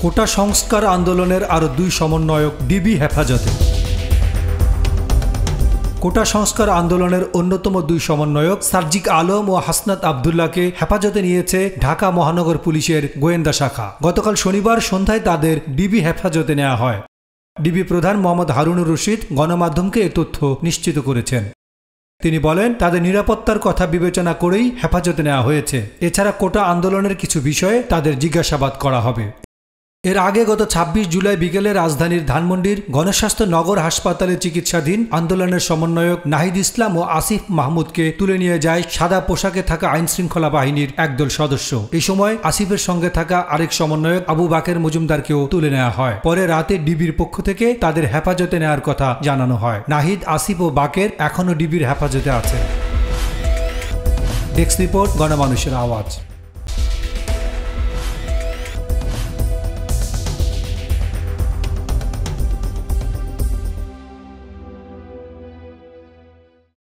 কোটা সংস্কার আন্দোলনের আরও দুই সমন্বয়ক ডিবি হেফাজতে। কোটা সংস্কার আন্দোলনের অন্যতম দুই সমন্বয়ক সার্জিক আলম ও হাসনাত আবদুল্লাহকে হেফাজতে নিয়েছে ঢাকা মহানগর পুলিশের গোয়েন্দা শাখা। গতকাল শনিবার সন্ধ্যায় তাদের ডিবি হেফাজতে নেওয়া হয়। ডিবি প্রধান মোহাম্মদ হারুনুর রশিদ গণমাধ্যমকে এ তথ্য নিশ্চিত করেছেন। তিনি বলেন, তাদের নিরাপত্তার কথা বিবেচনা করেই হেফাজতে নেওয়া হয়েছে। এছাড়া কোটা আন্দোলনের কিছু বিষয়ে তাদের জিজ্ঞাসাবাদ করা হবে। এর আগে গত ২৬ জুলাই বিকেলে রাজধানীর ধানমন্ডির গণস্বাস্থ্য নগর হাসপাতালে চিকিৎসাধীন আন্দোলনের সমন্বয়ক নাহিদ ইসলাম ও আসিফ মাহমুদকে তুলে নিয়ে যায় সাদা পোশাকে থাকা আইনশৃঙ্খলা বাহিনীর একদল সদস্য। এই সময় আসিফের সঙ্গে থাকা আরেক সমন্বয়ক আবু বাকের মজুমদারকেও তুলে নেওয়া হয়। পরে রাতে ডিবির পক্ষ থেকে তাদের হেফাজতে নেওয়ার কথা জানানো হয়। নাহিদ, আসিফ ও বাকের এখনও ডিবির হেফাজতে আছে। ডেস্ক রিপোর্ট, গণমানুষের আওয়াজ।